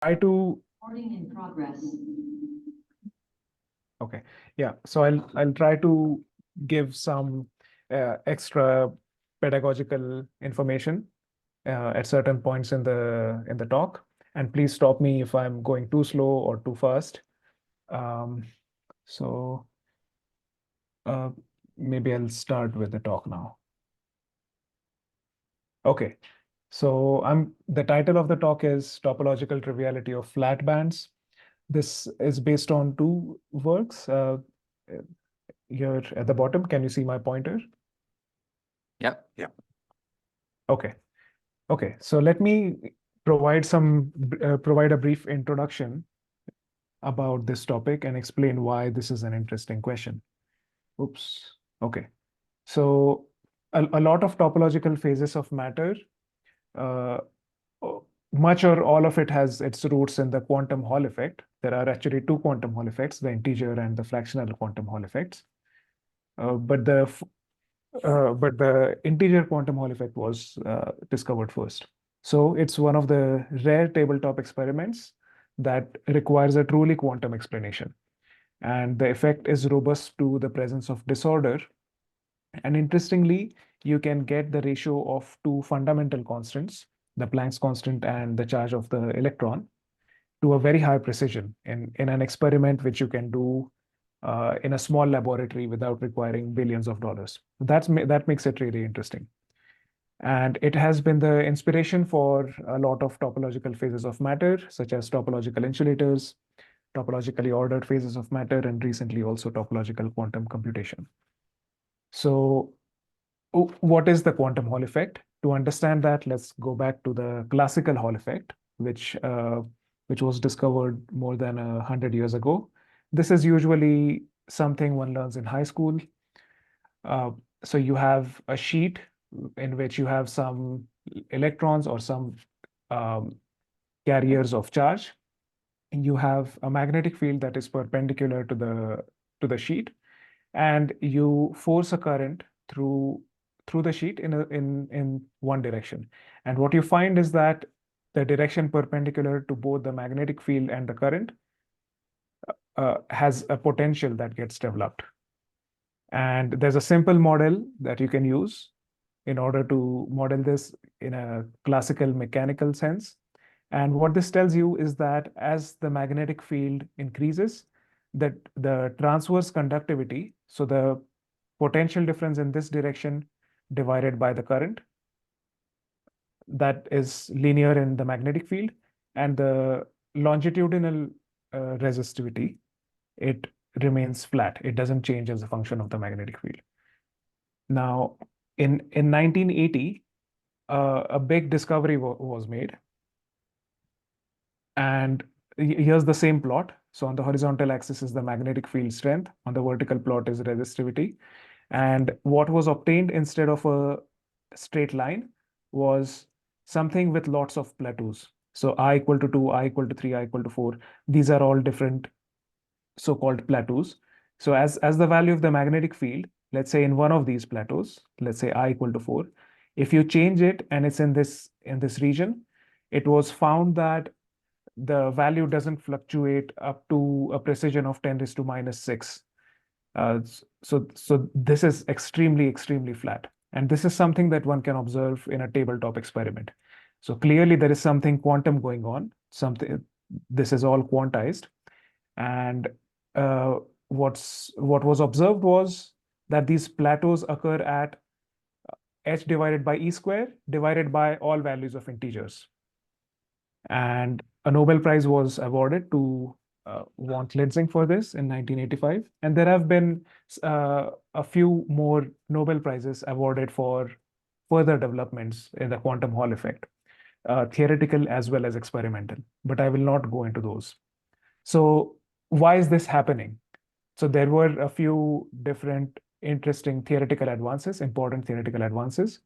try to Recording in progress. okay, yeah. So I'll try to give some extra pedagogical information at certain points in the talk, and please stop me if I'm going too slow or too fast. Um, so uh, maybe I'll start with the talk now. Okay, so the title of the talk is Topological Triviality of Flat Bands. This is based on two works. Here at the bottom, can you see my pointer? Yeah. Yeah. Okay. Okay. So let me provide a brief introduction about this topic and explain why this is an interesting question. Oops. Okay. So a lot of topological phases of matter, uh, much or all of it has its roots in the quantum Hall effect. There are actually two quantum Hall effects, the integer and the fractional quantum Hall effects. But the integer quantum Hall effect was discovered first. So it's one of the rare tabletop experiments that requires a truly quantum explanation. And the effect is robust to the presence of disorder. And interestingly, you can get the ratio of two fundamental constants, the Planck's constant and the charge of the electron, to a very high precision in an experiment which you can do in a small laboratory without requiring billions of dollars. That makes it really interesting. And it has been the inspiration for a lot of topological phases of matter, such as topological insulators, topologically ordered phases of matter, and recently also topological quantum computation. So what is the quantum Hall effect? To understand that, let's go back to the classical Hall effect, which was discovered more than 100 years ago. This is usually something one learns in high school. So you have a sheet in which you have some electrons or some um, carriers of charge. You have a magnetic field that is perpendicular to the sheet, and you force a current through the sheet in one direction. And what you find is that the direction perpendicular to both the magnetic field and the current has a potential that gets developed. And there's a simple model that you can use in order to model this in a classical mechanical sense. And what this tells you is that as the magnetic field increases, that the transverse conductivity, so the potential difference in this direction divided by the current, that is linear in the magnetic field, and the longitudinal resistivity, it remains flat. It doesn't change as a function of the magnetic field. Now, in 1980, a big discovery was made. And here's the same plot. So on the horizontal axis is the magnetic field strength. On the vertical plot is resistivity. And what was obtained instead of a straight line was something with lots of plateaus. So I equal to 2, I equal to 3, I equal to 4. These are all different so-called plateaus. So as the value of the magnetic field, let's say in one of these plateaus, let's say I equal to 4, if you change it and it's in this region, it was found that the value doesn't fluctuate up to a precision of 10 raised to minus 6. So this is extremely flat. And this is something that one can observe in a tabletop experiment. So clearly there is something quantum going on. This is all quantized. And what was observed was that these plateaus occur at h divided by e square divided by all values of integers. And a Nobel Prize was awarded to von Lenzing for this in 1985. And there have been a few more Nobel Prizes awarded for further developments in the quantum Hall effect, theoretical as well as experimental. But I will not go into those. So why is this happening? So there were a few different interesting theoretical advances, important theoretical advances.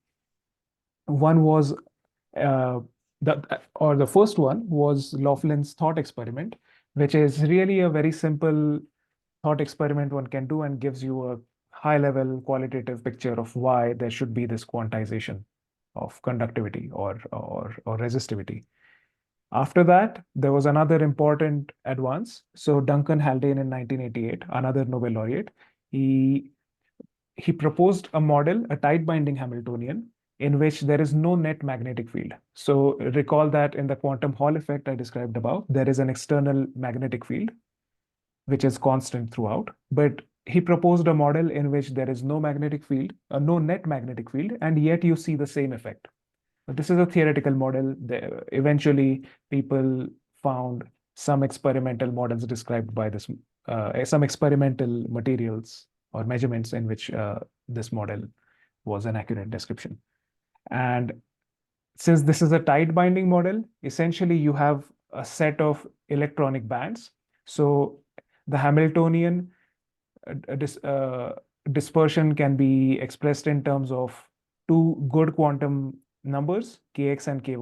One was the first one was Laughlin's thought experiment, which is really a very simple thought experiment one can do and gives you a high-level qualitative picture of why there should be this quantization of conductivity or resistivity. After that, there was another important advance. So Duncan Haldane in 1988, another Nobel laureate, he he proposed a model, a tight binding Hamiltonian, in which there is no net magnetic field. So recall that in the quantum Hall effect I described above, there is an external magnetic field which is constant throughout. But he proposed a model in which there is no magnetic field, no net magnetic field, and yet you see the same effect. But this is a theoretical model. Eventually, people found some experimental models described by this, some experimental materials or measurements in which this model was an accurate description. And since this is a tight binding model, essentially you have a set of electronic bands. So the Hamiltonian dispersion can be expressed in terms of two good quantum numbers, kx and ky,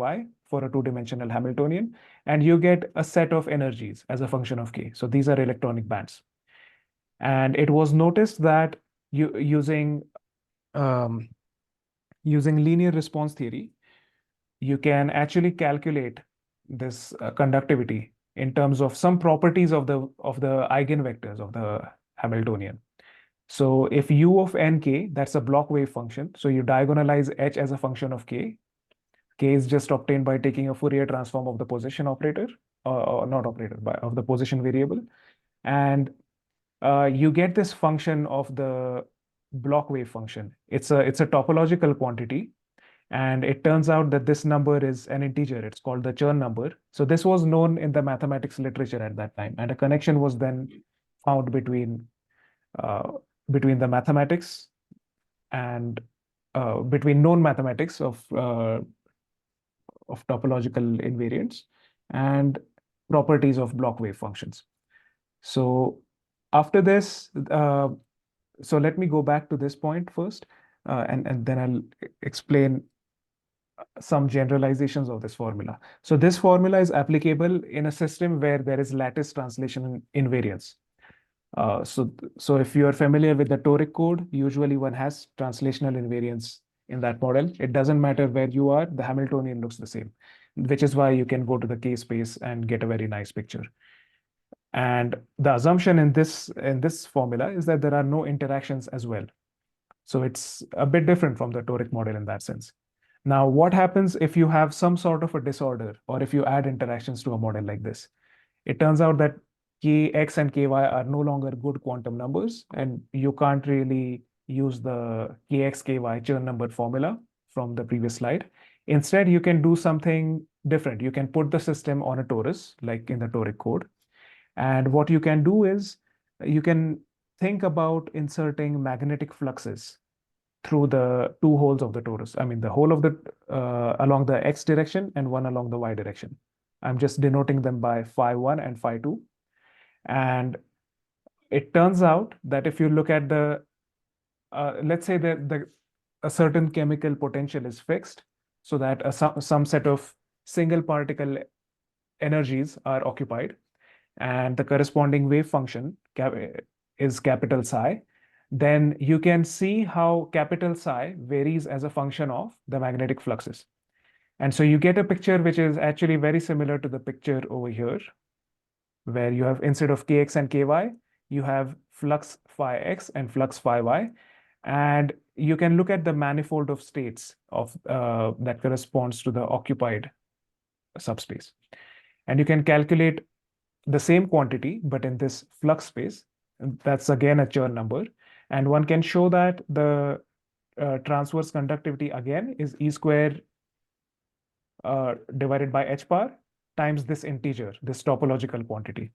for a two-dimensional Hamiltonian, and you get a set of energies as a function of k. So these are electronic bands. And it was noticed that using linear response theory, you can actually calculate this conductivity in terms of some properties of the eigenvectors of the Hamiltonian. So if u of nk, that's a block wave function. So you diagonalize h as a function of k. K is just obtained by taking a Fourier transform of the position operator, or not operator, but of the position variable. And you get this function of the block wave function. It's a topological quantity. And it turns out that this number is an integer. It's called the Chern number. So this was known in the mathematics literature at that time. And a connection was then found between the mathematics and between known mathematics of topological invariance and properties of block wave functions. So after this, so let me go back to this point first, and then I'll explain some generalizations of this formula. So this formula is applicable in a system where there is lattice translation invariance. So if you are familiar with the toric code, usually one has translational invariance in that model. It doesn't matter where you are, the Hamiltonian looks the same, which is why you can go to the K space and get a very nice picture. And the assumption in this formula is that there are no interactions as well. So it's a bit different from the toric model in that sense. Now, what happens if you have some sort of a disorder or if you add interactions to a model like this? It turns out that kx and ky are no longer good quantum numbers, and you can't really use the kx, ky Chern number formula from the previous slide. Instead, you can do something different. You can put the system on a torus, like in the toric code. And what you can do is you can think about inserting magnetic fluxes through the two holes of the torus. I mean, the hole of the along the x direction and one along the y direction. I'm just denoting them by phi1 and phi2. And it turns out that if you look at the, let's say that a certain chemical potential is fixed, so that some set of single particle energies are occupied, and the corresponding wave function is capital psi, then you can see how capital psi varies as a function of the magnetic fluxes. And so you get a picture which is actually very similar to the picture over here, where you have, instead of kx and ky, you have flux phi x and flux phi y. And you can look at the manifold of states of that corresponds to the occupied subspace. And you can calculate the same quantity, but in this flux space. That's again a Chern number. And one can show that the transverse conductivity again is E square divided by h bar times this integer, this topological quantity.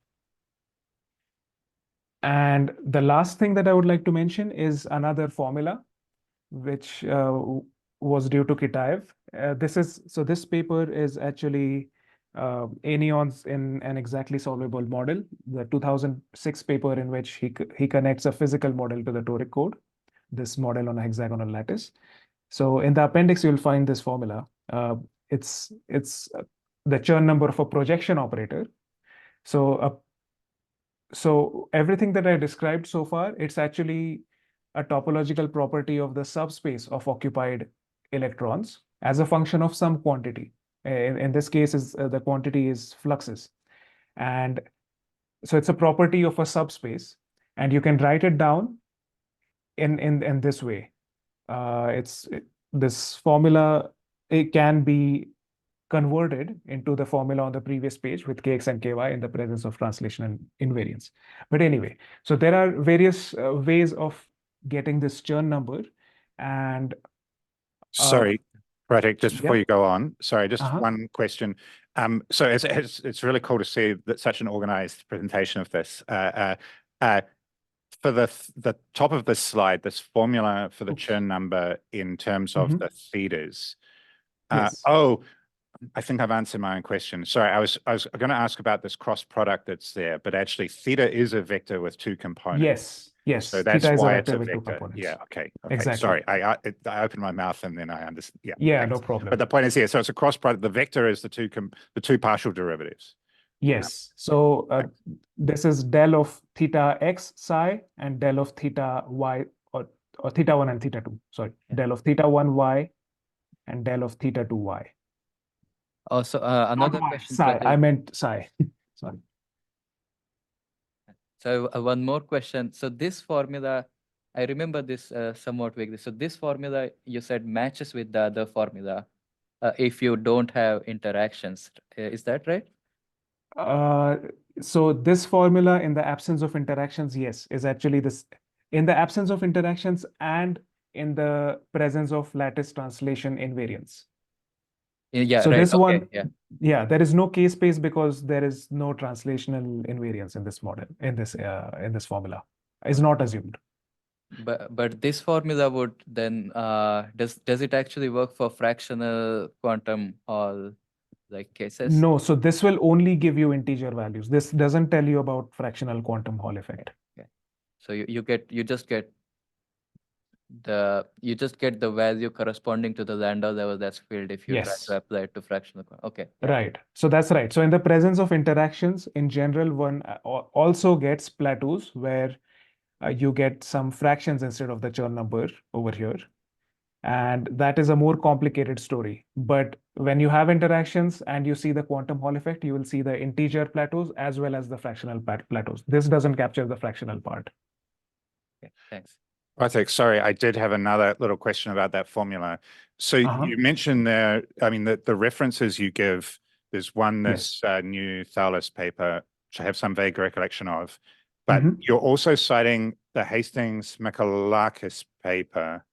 And the last thing that I would like to mention is another formula, which was due to Kitaev. This paper is actually anyons in an exactly solvable model, the 2006 paper in which he connects a physical model to the toric code, this model on a hexagonal lattice. So in the appendix, you'll find this formula. It's the Chern number of a projection operator. So everything that I described so far, it's actually a topological property of the subspace of occupied electrons as a function of some quantity. In this case, is the quantity is fluxes. And so it's a property of a subspace, and you can write it down in this way. This formula, it can be converted into the formula on the previous page with kx and ky in the presence of translation and invariance. But anyway, so there are various ways of getting this Chern number. And Sorry, Pratik, just before yeah. you go on, sorry, just Uh-huh. one question. So it's really cool to see that such an organized presentation of this. For the top of this slide, this formula for the Oops. Chern number in terms of the thetas. Yes. Oh, I think I've answered my own question. Sorry, I was going to ask about this cross product that's there, but actually theta is a vector with two components. Yes. Yes. So that's Theta is a why it's vector a with two vector. components. Yeah. Okay. Exactly. Sorry, I opened my mouth and then I understand. Yeah. Yeah. Thanks. No problem. But the point is here. So it's a cross product. The vector is the two partial derivatives. Yes. So this is del of theta x psi and del of theta y, or theta 1 and theta 2. Sorry, del of theta 1 y and del of theta 2 y. Also, another Not y, question, psi. Pratik. I meant psi. Sorry. So one more question. So this formula, I remember this somewhat vaguely. So this formula you said matches with the other formula if you don't have interactions. Is that right? So this formula in the absence of interactions, yes, is actually this. In the absence of interactions and in the presence of lattice translation invariance. Yeah, So right. this Okay, one, yeah, there is no case space because there is no translational invariance in this model, in this formula. Is not assumed. But this formula would then does it actually work for fractional quantum Hall like cases? No, so this will only give you integer values. This doesn't tell you about fractional quantum Hall effect. Okay. So you just get the value corresponding to the Landau level that's filled if you try Yes. to apply it to fractional quantum. Okay. Right. So that's right. So in the presence of interactions, in general, one also gets plateaus where you get some fractions instead of the Chern number over here. And that is a more complicated story. But when you have interactions and you see the quantum Hall effect, you will see the integer plateaus as well as the fractional plateaus. This doesn't capture the fractional part. Okay, thanks. Pratik, sorry, I did have another little question about that formula. So you mentioned there, I mean, the references you give, there's one, this new Thales paper, which I have some vague recollection of, but you're also citing the Hastings-Mikalakis paper.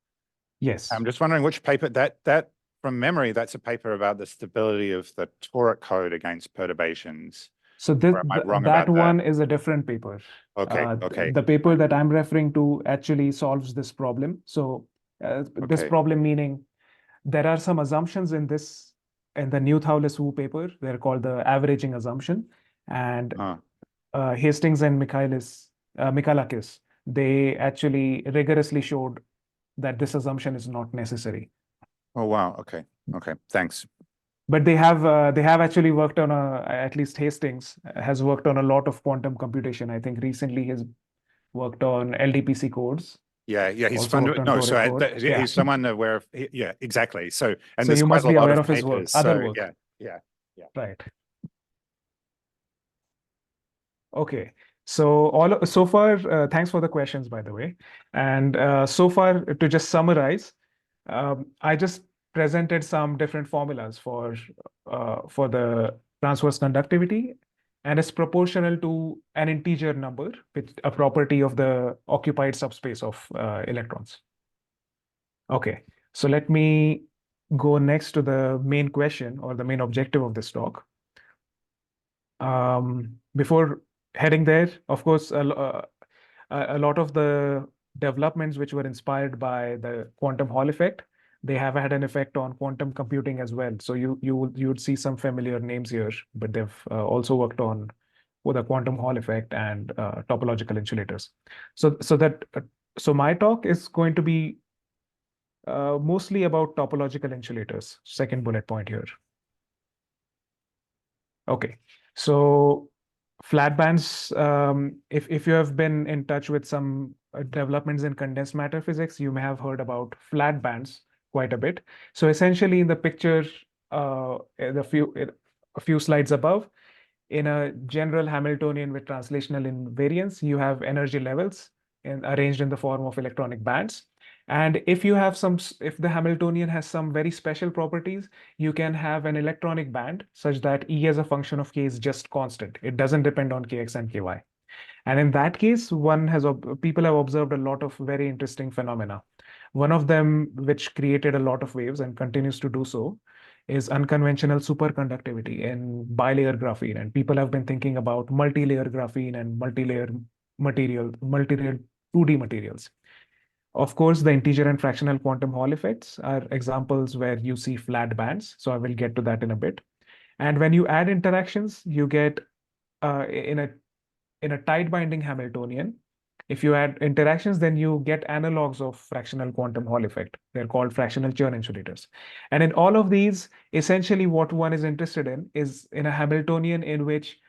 Yes. I'm just wondering which paper, that from memory, that's a paper about the stability of the toric code against perturbations. So that one is a different paper. Okay. The paper that I'm referring to actually solves this problem. So this problem meaning there are some assumptions in the new Thouless-Wu paper. They're called the averaging assumption. And Hastings and Mikalakis, they actually rigorously showed that this assumption is not necessary. Oh, wow. Okay. Thanks. But they have actually worked on at least Hastings has worked on a lot of quantum computation. I think recently he's worked on LDPC codes. Yeah, he's he's someone aware of. Yeah, exactly. So there's you quite must be a lot aware of his work, papers. other So, work. Yeah. Right. Okay. So so far, thanks for the questions, by the way. And so far, to just summarize, I just presented some different formulas for the transverse conductivity, and it's proportional to an integer number with a property of the occupied subspace of electrons. Okay, so let me go next to the main question or the main objective of this talk. Before heading there, of course, a lot of the developments which were inspired by the quantum Hall effect, they have had an effect on quantum computing as well. So you would see some familiar names here, but they've also worked on the quantum Hall effect and topological insulators. So my talk is going to be mostly about topological insulators. Second bullet point here. Okay, so flat bands, if you have been in touch with some developments in condensed matter physics, you may have heard about flat bands quite a bit. So essentially in the picture a few slides above, in a general Hamiltonian with translational invariance, you have energy levels arranged in the form of electronic bands. And if the Hamiltonian has some very special properties, you can have an electronic band such that E as a function of K is just constant. It doesn't depend on Kx and Ky. And in that case, people have observed a lot of very interesting phenomena. One of them, which created a lot of waves and continues to do so, is unconventional superconductivity in bilayer graphene. And people have been thinking about multi-layer graphene and multi-layer 2D materials. Of course, the integer and fractional quantum Hall effects are examples where you see flat bands. So I will get to that in a bit. And when you add interactions, you get in a tight binding Hamiltonian, if you add interactions, then you get analogues of fractional quantum Hall effect. They're called fractional Chern insulators. And in all of these, essentially what one is interested in is in a Hamiltonian in which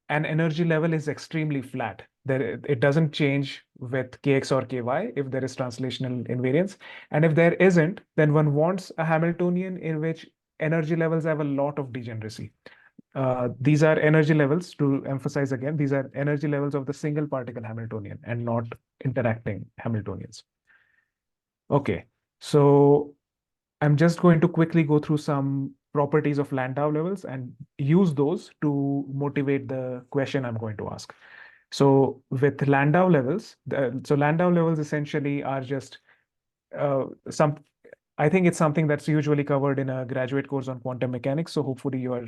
an energy level is extremely flat. It doesn't change with Kx or Ky if there is translational invariance. And if there isn't, then one wants a Hamiltonian in which energy levels have a lot of degeneracy. These are energy levels, to emphasize again, these are energy levels of the single particle Hamiltonian and not interacting Hamiltonians. Okay, so I'm just going to quickly go through some properties of Landau levels and use those to motivate the question I'm going to ask. So with Landau levels, Landau levels essentially are just I think it's something that's usually covered in a graduate course on quantum mechanics. So hopefully you are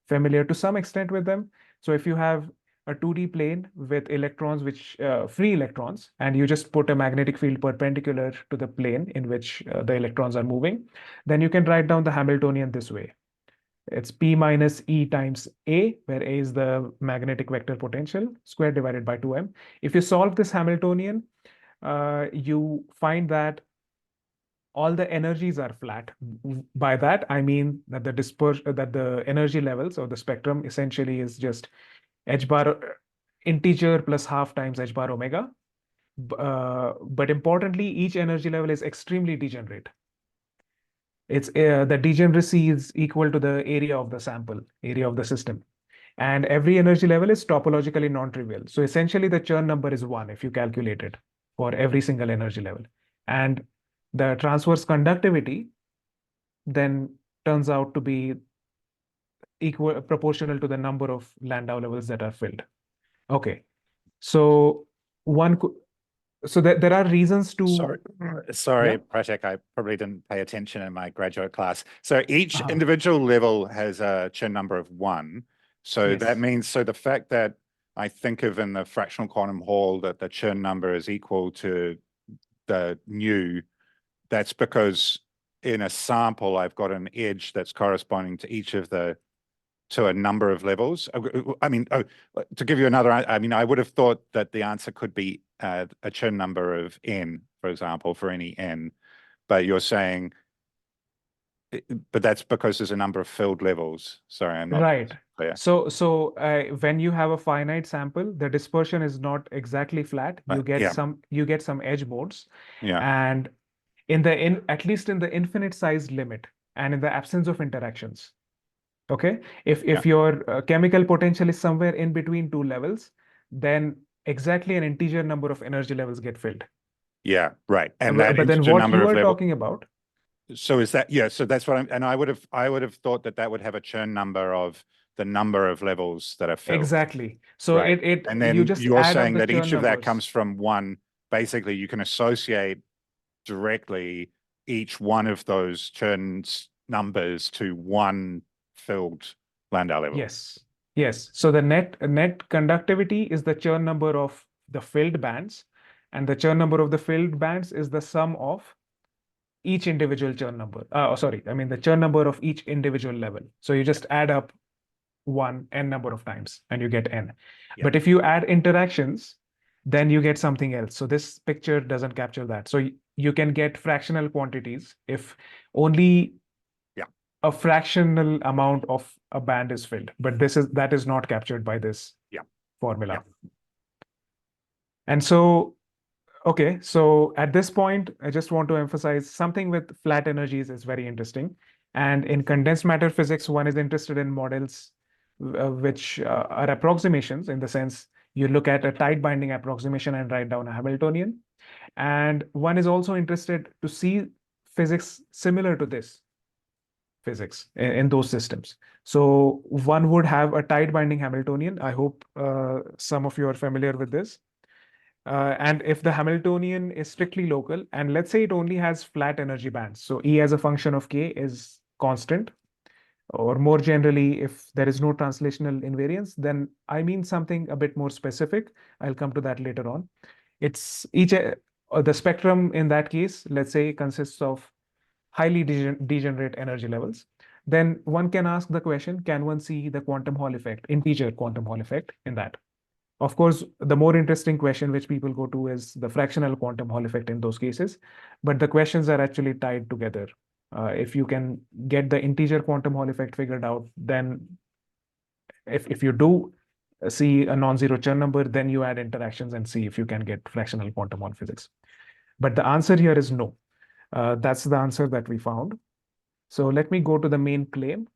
familiar to some extent with them. So if you have a 2D plane with electrons, free electrons, and you just put a magnetic field perpendicular to the plane in which the electrons are moving, then you can write down the Hamiltonian this way. It's P minus E times A, where A is the magnetic vector potential, squared divided by 2m. If you solve this Hamiltonian, you find that all the energies are flat. By that, I mean that the energy levels of the spectrum essentially is just h bar integer plus half times h bar omega. But importantly, each energy level is extremely degenerate. The degeneracy is equal to the area of the sample, area of the system. And every energy level is topologically non-trivial. So essentially the Chern number is 1 if you calculate it for every single energy level. And the transverse conductivity then turns out to be proportional to the number of Landau levels that are filled. Okay, so there are reasons to. Sorry, yeah. Pratik, I probably didn't pay attention in my graduate class. So each individual level has a Chern number of 1. So yes. That means, the fact that I think of in the fractional quantum Hall that the Chern number is equal to the nu, that's because in a sample, I've got an edge that's corresponding to to a number of levels. I mean, to give you another, I would have thought that the answer could be a Chern number of n, for example, for any n, but you're saying, but that's because there's a number of filled levels. Sorry, I'm not clear. So when you have a finite sample, the dispersion is not exactly flat. You get some edge modes. Yeah. And at least in the infinite size limit and in the absence of interactions. Okay, if your chemical potential is somewhere in between 2 levels, then exactly an integer number of energy levels get filled. Yeah, right. And but then what you are talking about. So is that, so that's what I would have thought that would have a Chern number of the number of levels that are filled. Exactly. So right. And then you're saying that each of that comes from 1. Basically, you can associate directly each one of those Chern's numbers to 1 filled Landau level. Yes. So the net conductivity is the Chern number of the filled bands, and the Chern number of the filled bands is the sum of each individual Chern number. The Chern number of each individual level. So you just add up 1 n number of times and you get n. But if you add interactions, then you get something else. So this picture doesn't capture that. So you can get fractional quantities if only a fractional amount of a band is filled, but that is not captured by this formula. And so, so at this point, I just want to emphasize something with flat energies is very interesting. And in condensed matter physics, one is interested in models which are approximations, in the sense you look at a tight binding approximation and write down a Hamiltonian. And one is also interested to see physics similar to this physics in those systems. So one would have a tight binding Hamiltonian. I hope some of you are familiar with this. And if the Hamiltonian is strictly local, and let's say it only has flat energy bands, so E as a function of K is constant, or more generally, if there is no translational invariance, then I mean something a bit more specific. I'll come to that later on. It's the spectrum in that case, let's say, consists of highly degenerate energy levels. Then one can ask the question, can one see the quantum Hall effect, integer quantum Hall effect in that? Of course, the more interesting question which people go to is the fractional quantum Hall effect in those cases, but the questions are actually tied together. If you can get the integer quantum Hall effect figured out, then if you do see a non-zero Chern number, then you add interactions and see if you can get fractional quantum Hall physics. But the answer here is no. That's the answer that we found. So let me go to the main claim.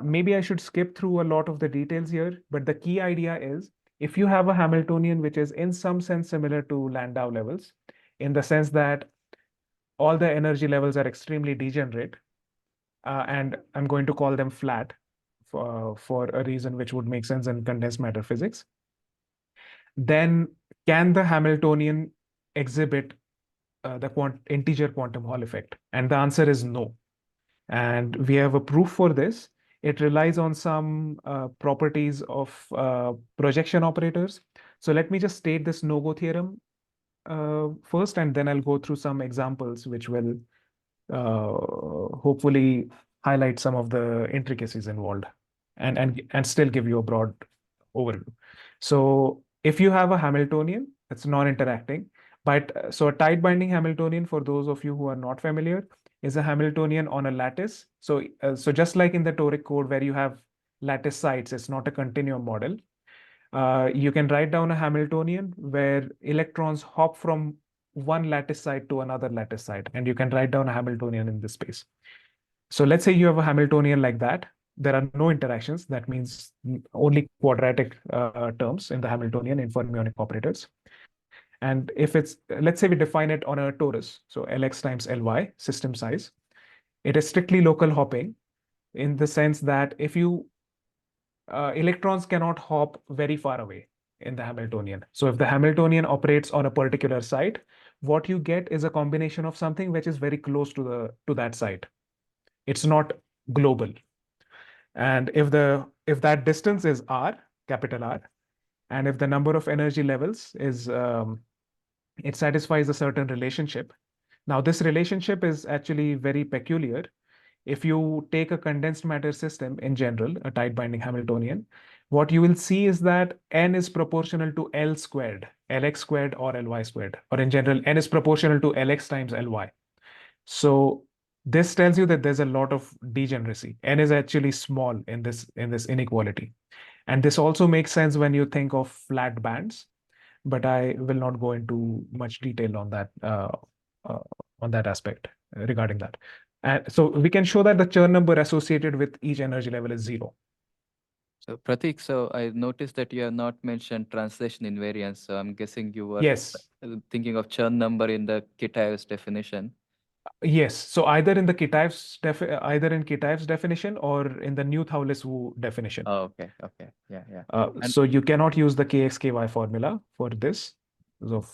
Maybe I should skip through a lot of the details here, but the key idea is, if you have a Hamiltonian which is in some sense similar to Landau levels, in the sense that all the energy levels are extremely degenerate, and I'm going to call them flat for a reason which would make sense in condensed matter physics, then can the Hamiltonian exhibit the integer quantum Hall effect? And the answer is no. And we have a proof for this. It relies on some properties of projection operators. So let me just state this no-go theorem first, and then I'll go through some examples which will hopefully highlight some of the intricacies involved and still give you a broad overview. So if you have a Hamiltonian, it's non-interacting, but so a tight binding Hamiltonian, for those of you who are not familiar, is a Hamiltonian on a lattice. So just like in the toric code where you have lattice sites, it's not a continuum model. You can write down a Hamiltonian where electrons hop from one lattice site to another lattice site, and you can write down a Hamiltonian in this space. So let's say you have a Hamiltonian like that. There are no interactions. That means only quadratic terms in the Hamiltonian in fermionic operators. And if it's, let's say we define it on a torus, so Lx times Ly, system size, it is strictly local hopping in the sense that if you, electrons cannot hop very far away in the Hamiltonian. So if the Hamiltonian operates on a particular site, what you get is a combination of something which is very close to that site. It's not global. And if that distance is R, capital R, and if the number of energy levels is, it satisfies a certain relationship. Now, this relationship is actually very peculiar. If you take a condensed matter system in general, a tight binding Hamiltonian, what you will see is that n is proportional to L squared, Lx squared or Ly squared, or in general, n is proportional to Lx times Ly. So this tells you that there's a lot of degeneracy. N is actually small in this inequality. And this also makes sense when you think of flat bands, but I will not go into much detail on that aspect regarding that. And so we can show that the Chern number associated with each energy level is 0. So Pratik, so I noticed that you have not mentioned translation invariance. So I'm guessing you were Yes. thinking of Chern number in the Kitaev's definition. Yes. So either in Kitaev's definition or in the new Thouless-Wu definition. Oh, okay. Okay. Yeah. So you cannot use the KX-KY formula for this. So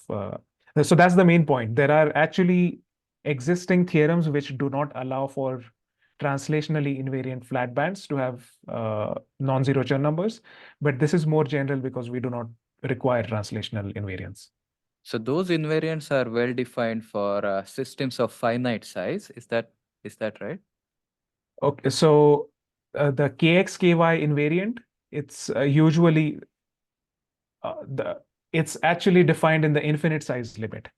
that's the main point. There are actually existing theorems which do not allow for translationally invariant flat bands to have non-zero Chern numbers, but this is more general because we do not require translational invariance. So those invariants are well defined for systems of finite size. Is that right? Okay, so the KX-KY invariant, it's usually it's actually defined in the infinite size limit,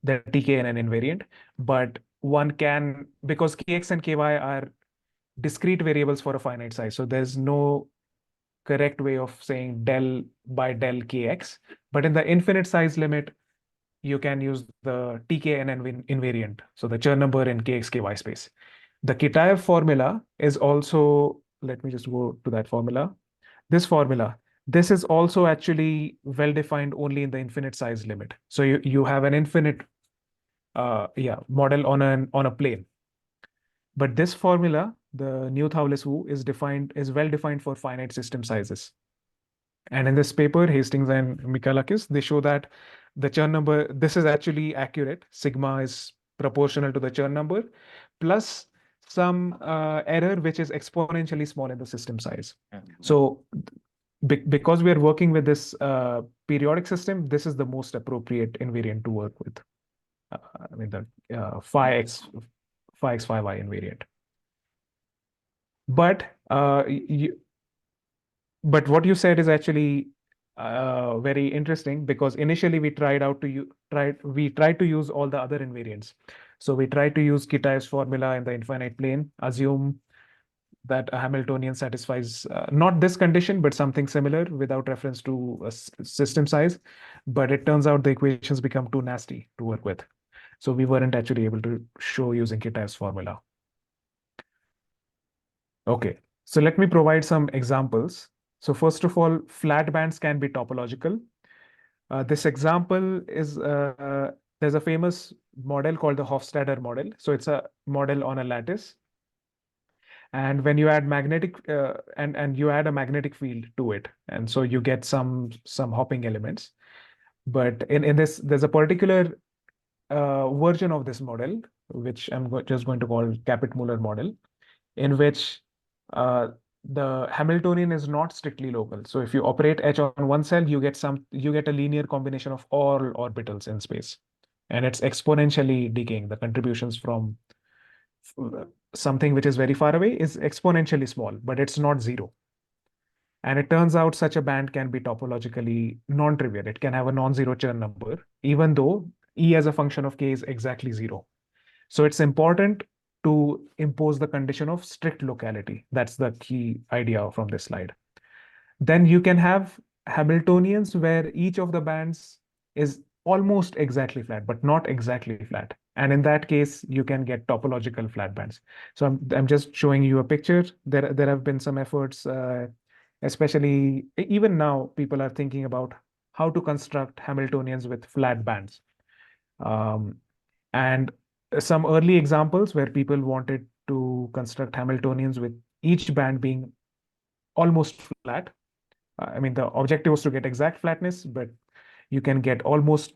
the TKNN invariant, but one can, because Kx and Ky are discrete variables for a finite size, so there's no correct way of saying del by del Kx, but in the infinite size limit, you can use the TKNN invariant, so the Chern number in KX-KY space. The Kitaev formula is also, let me just go to that formula. This formula, this is also actually well defined only in the infinite size limit. So you have an infinite model on a plane. But this formula, the new Thouless-Wu, is well defined for finite system sizes. And in this paper, Hastings and Michalakis, they show that the Chern number, this is actually accurate. Sigma is proportional to the Chern number, plus some error which is exponentially small in the system size. So because we are working with this periodic system, this is the most appropriate invariant to work with. I mean, the phi x, phi y invariant. But but what you said is actually very interesting, because initially we tried to use all the other invariants. So we tried to use Kitaev's formula in the infinite plane, assume that a Hamiltonian satisfies not this condition, but something similar without reference to a system size. But it turns out the equations become too nasty to work with. So we weren't actually able to show using Kitaev's formula. Okay, so let me provide some examples. So first of all, flat bands can be topological. This example is, there's a famous model called the Hofstadter model. So it's a model on a lattice. And when you add and you add a magnetic field to it, and so you get some hopping elements. But in this, there's a particular version of this model, which I'm just going to call Capit-Muller model, in which the Hamiltonian is not strictly local. So if you operate H on one cell, you get a linear combination of all orbitals in space, and it's exponentially decaying. The contributions from something which is very far away is exponentially small, but it's not zero. And it turns out such a band can be topologically non-trivial. It can have a non-zero Chern number, even though E as a function of K is exactly zero. So it's important to impose the condition of strict locality. That's the key idea from this slide. Then you can have Hamiltonians where each of the bands is almost exactly flat, but not exactly flat. And in that case, you can get topological flat bands. So I'm just showing you a picture. There have been some efforts, especially even now, people are thinking about how to construct Hamiltonians with flat bands. And some early examples where people wanted to construct Hamiltonians with each band being almost flat. I mean, the objective was to get exact flatness, but you can get almost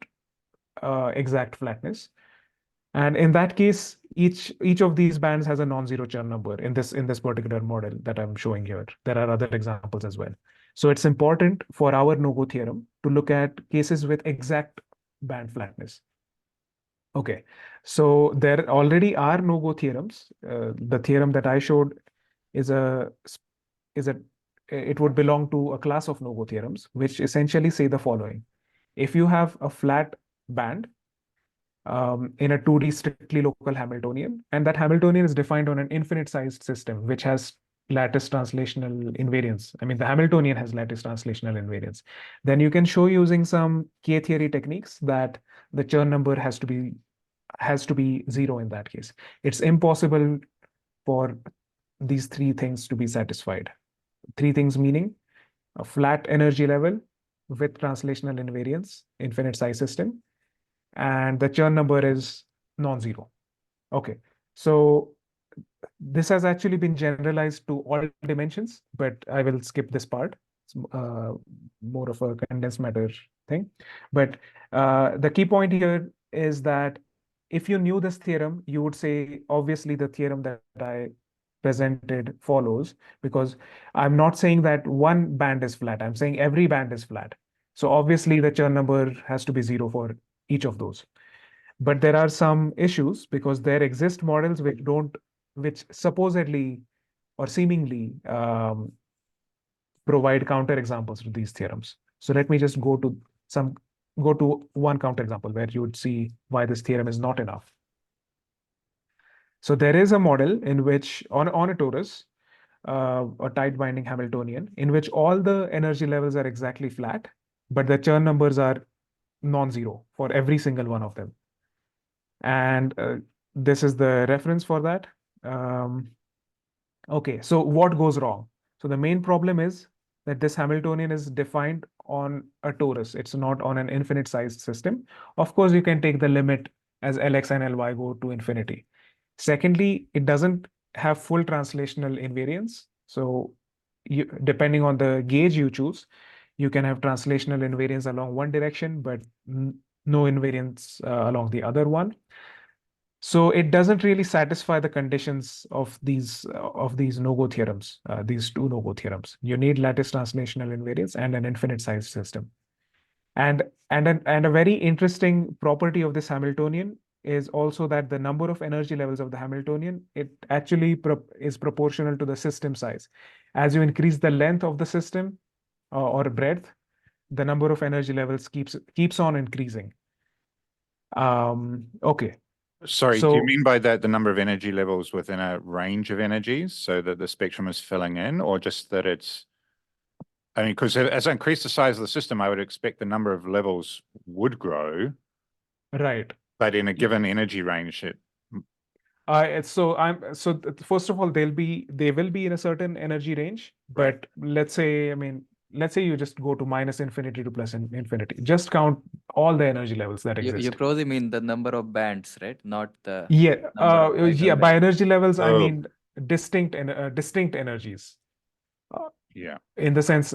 exact flatness. And in that case, each of these bands has a non-zero Chern number in this particular model that I'm showing here. There are other examples as well. So it's important for our no-go theorem to look at cases with exact band flatness. Okay, so there already are no-go theorems. The theorem that I showed it would belong to a class of no-go theorems, which essentially say the following. If you have a flat band in a 2D strictly local Hamiltonian, and that Hamiltonian is defined on an infinite-sized system, which has lattice translational invariance. I mean, the Hamiltonian has lattice translational invariance. Then you can show using some K-theory techniques that the Chern number has to be zero in that case. It's impossible for these three things to be satisfied. Three things meaning a flat energy level with translational invariance, infinite size system, and the Chern number is non-zero. Okay, so this has actually been generalized to all dimensions, but I will skip this part. It's more of a condensed matter thing. But the key point here is that if you knew this theorem, you would say, obviously, the theorem that I presented follows, because I'm not saying that one band is flat. I'm saying every band is flat. So obviously, the Chern number has to be zero for each of those. But there are some issues because there exist models which supposedly or seemingly provide counterexamples to these theorems. So let me just go to one counterexample where you would see why this theorem is not enough. So there is a model in which on a torus, a tight binding Hamiltonian, in which all the energy levels are exactly flat, but the Chern numbers are non-zero for every single one of them. And this is the reference for that. Okay, so what goes wrong? So the main problem is that this Hamiltonian is defined on a torus. It's not on an infinite sized system. Of course, you can take the limit as Lx and Ly go to infinity. Secondly, it doesn't have full translational invariance. So depending on the gauge you choose, you can have translational invariance along one direction, but no invariance along the other one. So it doesn't really satisfy the conditions of these no-go theorems, these two no-go theorems. You need lattice translational invariance and an infinite size system. And a very interesting property of this Hamiltonian is also that the number of energy levels of the Hamiltonian, it actually is proportional to the system size. As you increase the length of the system or breadth, the number of energy levels keeps on increasing. Okay. Sorry, do you So mean by that the number of energy levels within a range of energies so that the spectrum is filling in, or just that it's, I mean, because as I increase the size of the system, I would expect the number of levels would grow, right. but in a given energy range, So first of all, they will be in a certain energy range, Right. but let's say you just go to minus infinity to plus infinity. Just count all the energy levels that You exist. probably mean the number of bands, right? Not the Yeah, number of yeah. By eigenvalues. energy levels, I Oh. mean distinct energies. Yeah. In the sense,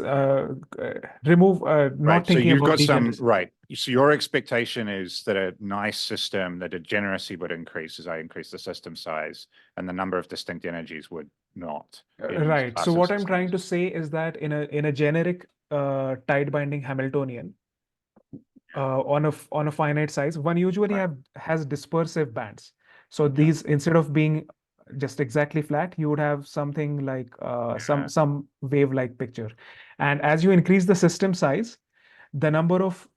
remove not Right. So thinking you've about got some, degeneracy. right. So your expectation is that a nice system, that degeneracy would increase as I increase the system size, and the number of distinct energies would not. in this Right. class So of what I'm trying systems. to say is that in a generic tight binding Hamiltonian, on a finite size, one usually Right. has dispersive bands. So these, instead of being just exactly flat, you would have something like some wave-like picture. And as you increase the system size, the number of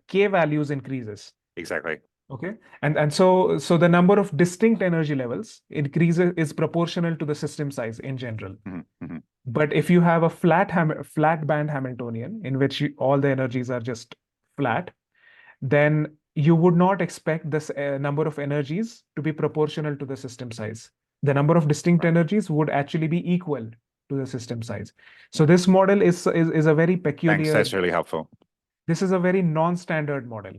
k values increases. Exactly. Okay, and so the number of distinct energy levels is proportional to the system size in general. Mm-hmm. But if you have a flat band Hamiltonian in which all the energies are just flat, then you would not expect this number of energies to be proportional to the system size. The number of distinct energies would actually be equal to the system size. So this model is a very peculiar. Thanks, that's really helpful. This is a very non-standard model.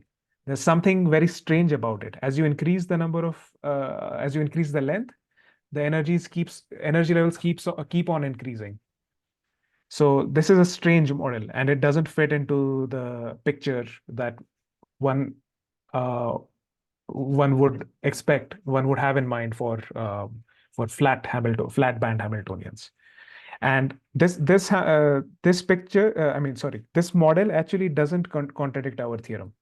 There's something very strange about it. As you increase the as you increase the length, the energy levels keep on increasing. So this is a strange model, and it doesn't fit into the picture that one would expect, one would have in mind for flat band Hamiltonians. And this picture, this model actually doesn't contradict our theorem.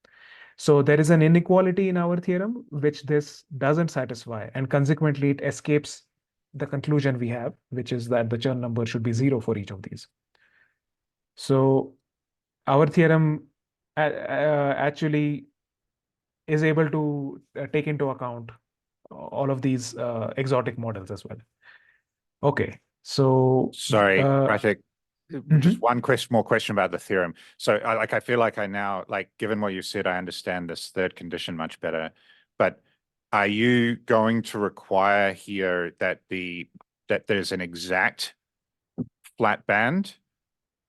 So there is an inequality in our theorem which this doesn't satisfy, and consequently it escapes the conclusion we have, which is that the Chern number should be 0 for each of these. So our theorem actually is able to take into account all of these exotic models as well. Okay, so Sorry, Pratik, just mhm. one more question about the theorem. So I feel like I now, given what you said, I understand this third condition much better. But are you going to require here that there's an exact flat band,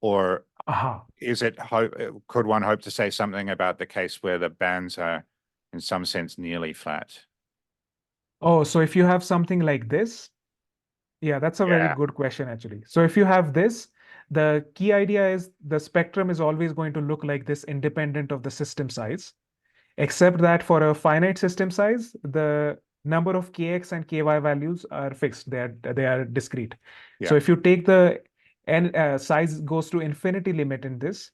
or could one hope to say something about the case where the bands are in some sense nearly flat? Oh, so if you have something like this, yeah, that's a very good question, actually. So if you have this, the key idea is the spectrum is always going to look like this independent of the system size, except that for a finite system size, the number of kx and ky values are fixed. They are discrete. So if you take the size goes to infinity limit in this,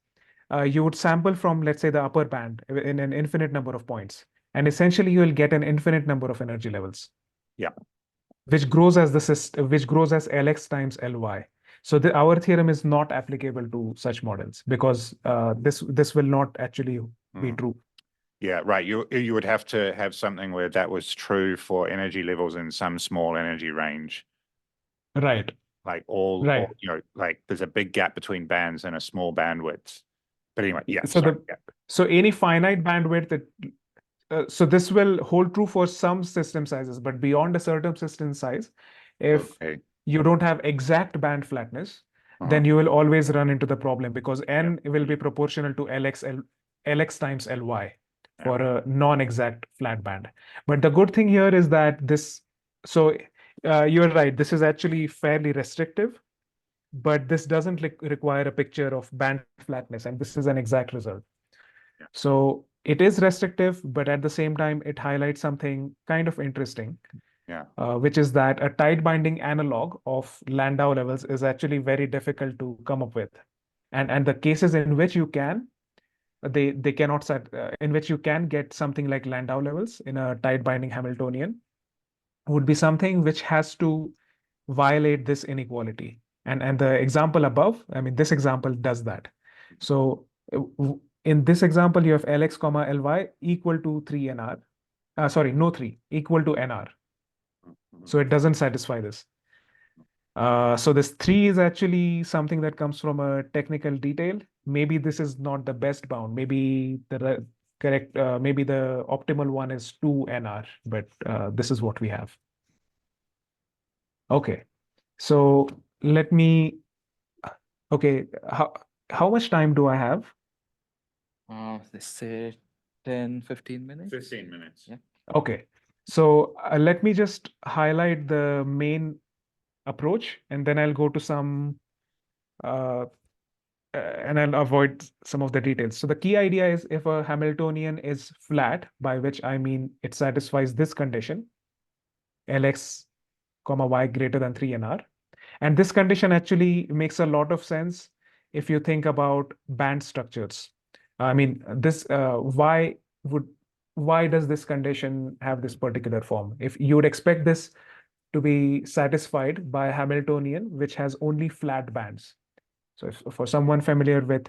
you would sample from, let's say, the upper band in an infinite number of points. And essentially, you will get an infinite number of energy levels. Yeah. Which grows as Lx times Ly. So our theorem is not applicable to such models because this will not actually be true. Yeah, right. You would have to have something where that was true for energy levels in some small energy range. Right. Like there's a big gap between bands and a small bandwidth. But anyway, yeah. So any finite bandwidth so this will hold true for some system sizes, but beyond a certain system size, If you don't have exact band flatness, then you will always run into the problem because n will be proportional to Lx times Ly for a non-exact flat band. But the good thing here is that you're right, this is actually fairly restrictive, but this doesn't require a picture of band flatness, and this is an exact result. So it is restrictive, but at the same time, it highlights something kind of interesting, which is that a tight binding analog of Landau levels is actually very difficult to come up with. And the cases in which you can, they cannot set, in which you can get something like Landau levels in a tight binding Hamiltonian would be something which has to violate this inequality. And the example above, I mean, this example does that. So in this example, you have Lx comma Ly equal to 3nr. Sorry, no 3, equal to nr. So it doesn't satisfy this. So this 3 is actually something that comes from a technical detail. Maybe this is not the best bound. Maybe the correct, maybe the optimal one is 2nr, but this is what we have. Okay, so let me, okay, how much time do I have? Let's say 10, 15 minutes. 15 minutes. Yeah. Okay, so let me just highlight the main approach, and then I'll go to some, and I'll avoid some of the details. So the key idea is if a Hamiltonian is flat, by which I mean it satisfies this condition, Lx comma y greater than 3nr. And this condition actually makes a lot of sense if you think about band structures. I mean, this why does this condition have this particular form? If you would expect this to be satisfied by a Hamiltonian which has only flat bands. So if, for someone familiar with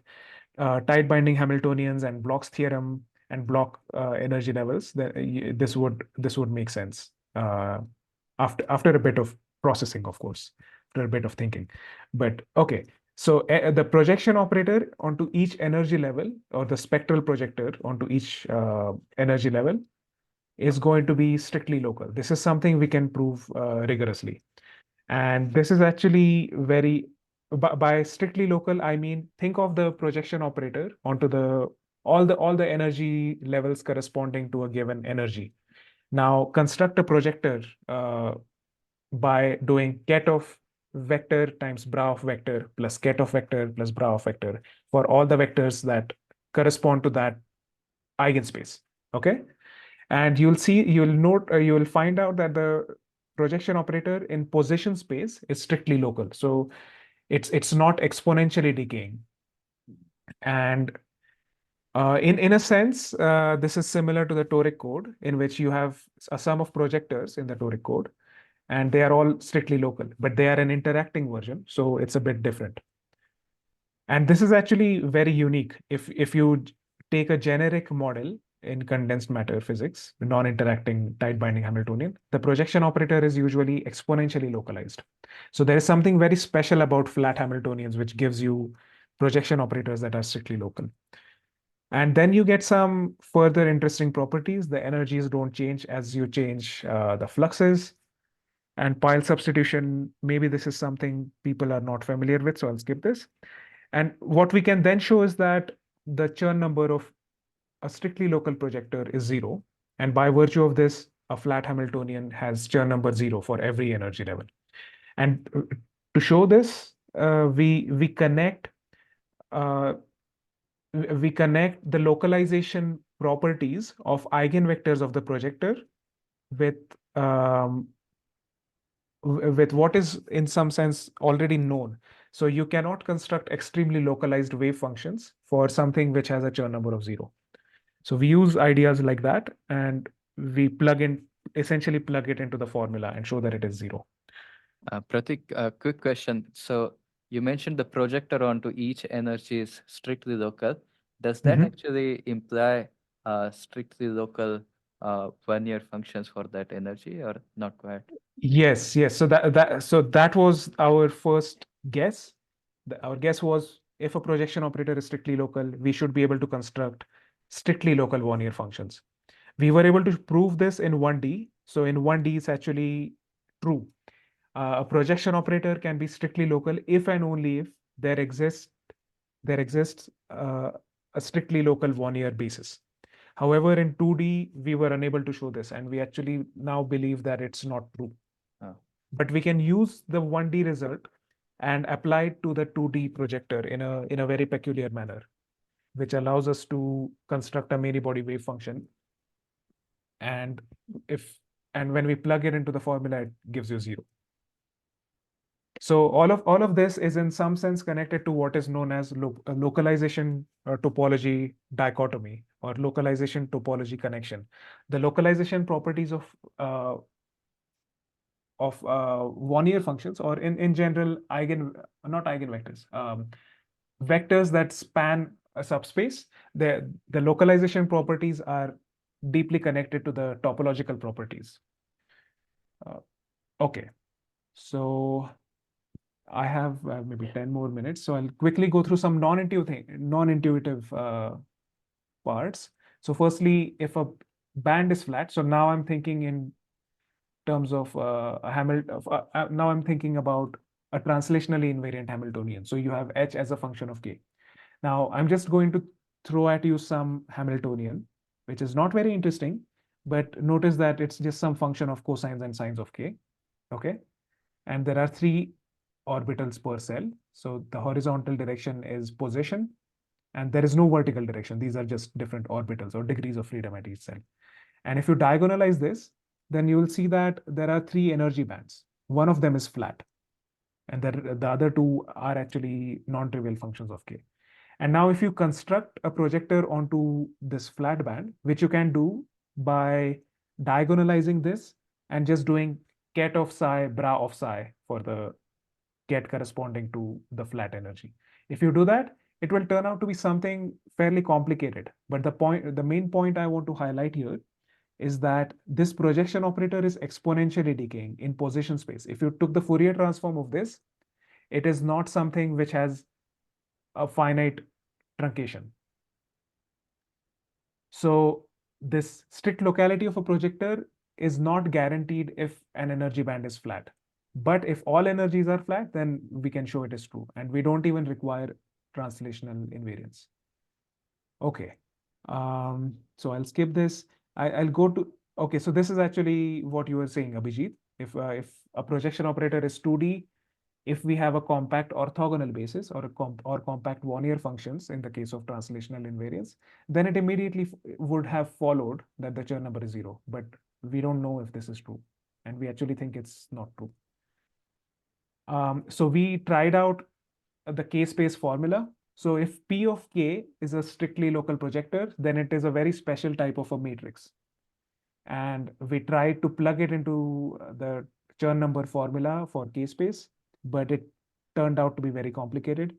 tight binding Hamiltonians and Bloch's theorem and Bloch energy levels, then this would make sense after a bit of processing, of course, after a bit of thinking. But okay, so the projection operator onto each energy level, or the spectral projector onto each energy level, is going to be strictly local. This is something we can prove rigorously. And this is actually very, by strictly local, I mean, think of the projection operator onto all the energy levels corresponding to a given energy. Now construct a projector by doing ket of vector times bra of vector plus ket of vector plus bra of vector for all the vectors that correspond to that eigenspace. Okay, and you'll find out that the projection operator in position space is strictly local. So it's not exponentially decaying. And in a sense, this is similar to the toric code, in which you have a sum of projectors in the toric code, and they are all strictly local, but they are an interacting version, so it's a bit different. And this is actually very unique. If you take a generic model in condensed matter physics, non-interacting tight binding Hamiltonian, the projection operator is usually exponentially localized. So there is something very special about flat Hamiltonians, which gives you projection operators that are strictly local. And then you get some further interesting properties. The energies don't change as you change the fluxes. And pile substitution, maybe this is something people are not familiar with, so I'll skip this. And what we can then show is that the Chern number of a strictly local projector is 0. And by virtue of this, a flat Hamiltonian has Chern number 0 for every energy level. And to show this, we connect the localization properties of eigenvectors of the projector with what is in some sense already known. So you cannot construct extremely localized wave functions for something which has a Chern number of 0. So we use ideas like that, and we essentially plug it into the formula and show that it is 0. Pratik, a quick question. So you mentioned the projector onto each energy is strictly local. Does that actually imply strictly local one-year functions for that energy, or not quite? Yes. So that was our first guess. Our guess was if a projection operator is strictly local, we should be able to construct strictly local one-year functions. We were able to prove this in 1D. So in 1D, it's actually true. A projection operator can be strictly local if and only if there exists a strictly local one-year basis. However, in 2D, we were unable to show this, and we actually now believe that it's not true. Oh. But we can use the 1D result and apply it to the 2D projector in a very peculiar manner, which allows us to construct a many-body wave function. And when we plug it into the formula, it gives you 0. So all of this is in some sense connected to what is known as localization topology dichotomy or localization topology connection. The localization properties of one-year functions, or in general not eigenvectors, vectors that span a subspace, the localization properties are deeply connected to the topological properties. Okay, so I have maybe 10 more minutes, so I'll quickly go through some non-intuitive parts. So firstly, if a band is flat, so now I'm thinking in terms of now I'm thinking about a translationally invariant Hamiltonian. So you have H as a function of K. Now I'm just going to throw at you some Hamiltonian, which is not very interesting, but notice that it's just some function of cosines and sines of K. Okay, and there are 3 orbitals per cell. So the horizontal direction is position, and there is no vertical direction. These are just different orbitals or degrees of freedom at each cell. And if you diagonalize this, then you will see that there are 3 energy bands. One of them is flat, and the other 2 are actually non-trivial functions of K. And now if you construct a projector onto this flat band, which you can do by diagonalizing this and just doing ket of psi, bra of psi for the ket corresponding to the flat energy. If you do that, it will turn out to be something fairly complicated. But the main point I want to highlight here is that this projection operator is exponentially decaying in position space. If you took the Fourier transform of this, it is not something which has a finite truncation. So this strict locality of a projector is not guaranteed if an energy band is flat. But if all energies are flat, then we can show it is true. And we don't even require translational invariance. Okay. So I'll skip this. I'll go to, okay, so this is actually what you were saying, Abhijit. If a projection operator is 2D, if we have a compact orthogonal basis or compact one-year functions in the case of translational invariance, then it immediately would have followed that the Chern number is 0. But we don't know if this is true, and we actually think it's not true. So we tried out the K-space formula. So if P of K is a strictly local projector, then it is a very special type of a matrix. And we tried to plug it into the Chern number formula for K-space, but it turned out to be very complicated.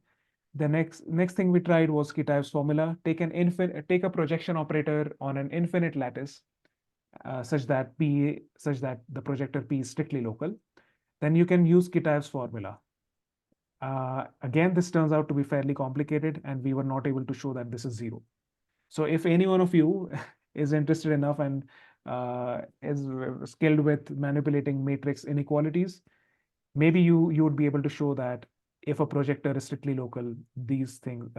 The next thing we tried was Kitaev's formula. Take a projection operator on an infinite lattice such that the projector P is strictly local. Then you can use Kitaev's formula. Again, this turns out to be fairly complicated, and we were not able to show that this is 0. So if any one of you is interested enough and is skilled with manipulating matrix inequalities, maybe you would be able to show that if a projector is strictly local, these things,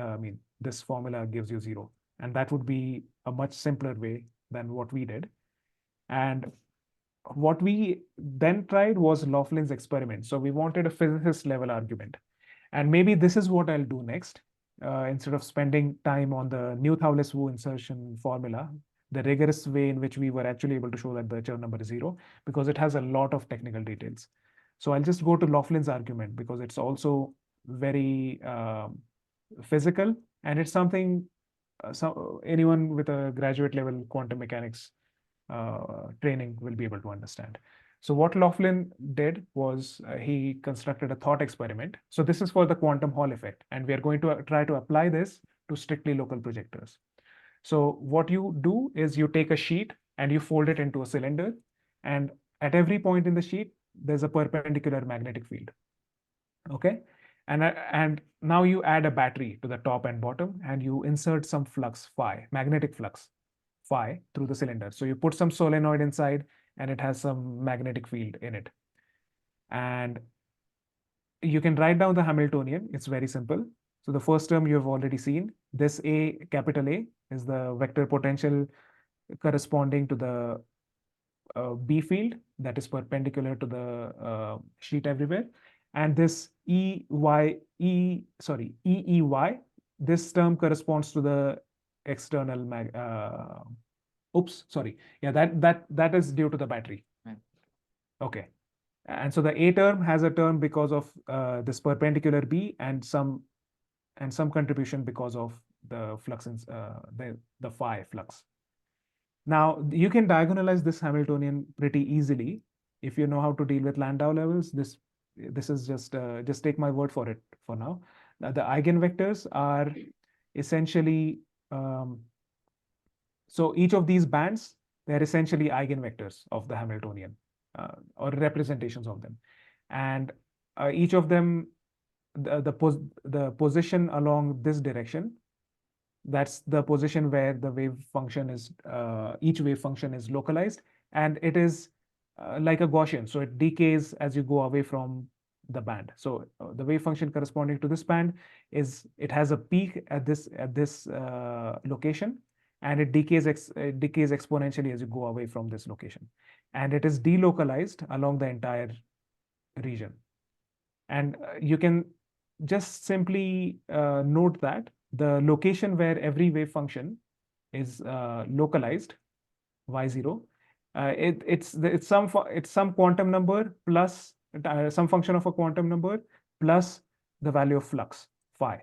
this formula gives you 0. And that would be a much simpler way than what we did. And what we then tried was Laughlin's experiment. So we wanted a physicist level argument. And maybe this is what I'll do next. Instead of spending time on the Newth-Howless-Wu insertion formula, the rigorous way in which we were actually able to show that the Chern number is 0, because it has a lot of technical details. So I'll just go to Laughlin's argument because it's also very physical, and it's something anyone with a graduate level quantum mechanics training will be able to understand. So what Laughlin did was he constructed a thought experiment. So this is for the quantum Hall effect, and we are going to try to apply this to strictly local projectors. So what you do is you take a sheet and you fold it into a cylinder, and at every point in the sheet, there's a perpendicular magnetic field. Okay, and now you add a battery to the top and bottom, and you insert some flux phi, magnetic flux phi, through the cylinder. So you put some solenoid inside, and it has some magnetic field in it. And you can write down the Hamiltonian. It's very simple. So the first term you have already seen. This A, capital A, is the vector potential corresponding to the B field that is perpendicular to the sheet everywhere. And this EEY, this term corresponds to the external that is due to the battery. Okay. And so the A term has a term because of this perpendicular B and some contribution because of the flux in the phi flux. Now you can diagonalize this Hamiltonian pretty easily if you know how to deal with Landau levels. This is just take my word for it for now. The eigenvectors are essentially so each of these bands, they're essentially eigenvectors of the Hamiltonian or representations of them, and each of them the position along this direction, that's the position where the wave function is each wave function is localized, and it is like a Gaussian, so it decays as you go away from the band. So the wave function corresponding to this band it has a peak at this location, and it decays exponentially as you go away from this location, and it is delocalized along the entire region. And you can just simply note that the location where every wave function is localized, y0, it's some quantum number plus some function of a quantum number plus the value of flux phi.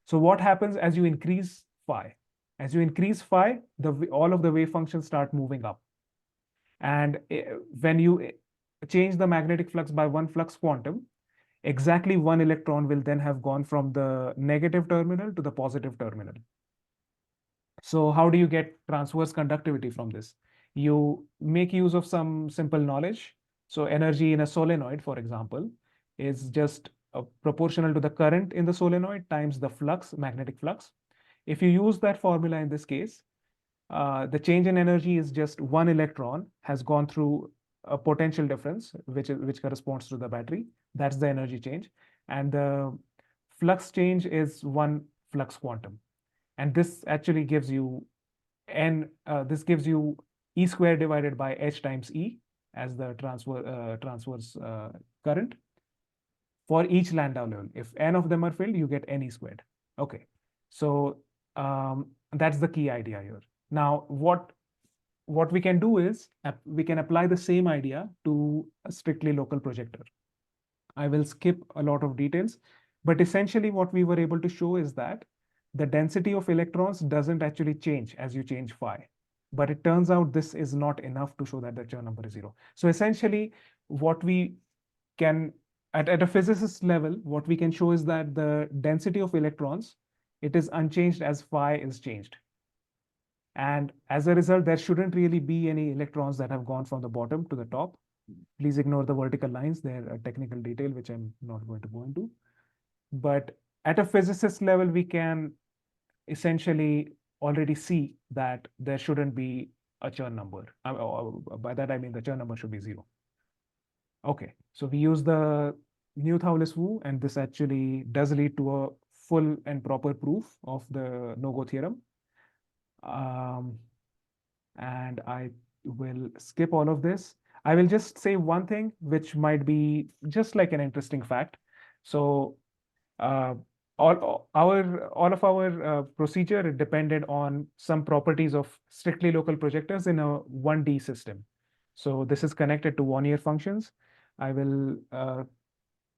So what happens as you increase phi? As you increase phi, all of the wave functions start moving up, and when you change the magnetic flux by one flux quantum, exactly one electron will then have gone from the negative terminal to the positive terminal. So how do you get transverse conductivity from this? You make use of some simple knowledge. So energy in a solenoid, for example, is just proportional to the current in the solenoid times the flux, magnetic flux. If you use that formula in this case, the change in energy is just one electron has gone through a potential difference, which corresponds to the battery. That's the energy change. And the flux change is one flux quantum. And this actually gives you this gives you E squared divided by H times E as the transverse current for each Landau level. If n of them are filled, you get n E squared. Okay, so that's the key idea here. Now, what we can do is we can apply the same idea to a strictly local projector. I will skip a lot of details, but essentially what we were able to show is that the density of electrons doesn't actually change as you change phi. But it turns out this is not enough to show that the Chern number is 0. So essentially, what we can, at a physicist level, what we can show is that the density of electrons, it is unchanged as phi is changed. And as a result, there shouldn't really be any electrons that have gone from the bottom to the top. Please ignore the vertical lines. They're a technical detail, which I'm not going to go into. But at a physicist level, we can essentially already see that there shouldn't be a Chern number. By that, I mean the Chern number should be 0. Okay, so we use the Newth-Howless-Wu, and this actually does lead to a full and proper proof of the no-go theorem. And I will skip all of this. I will just say one thing, which might be just like an interesting fact. So all of our procedure depended on some properties of strictly local projectors in a 1D system. So this is connected to one-year functions. I will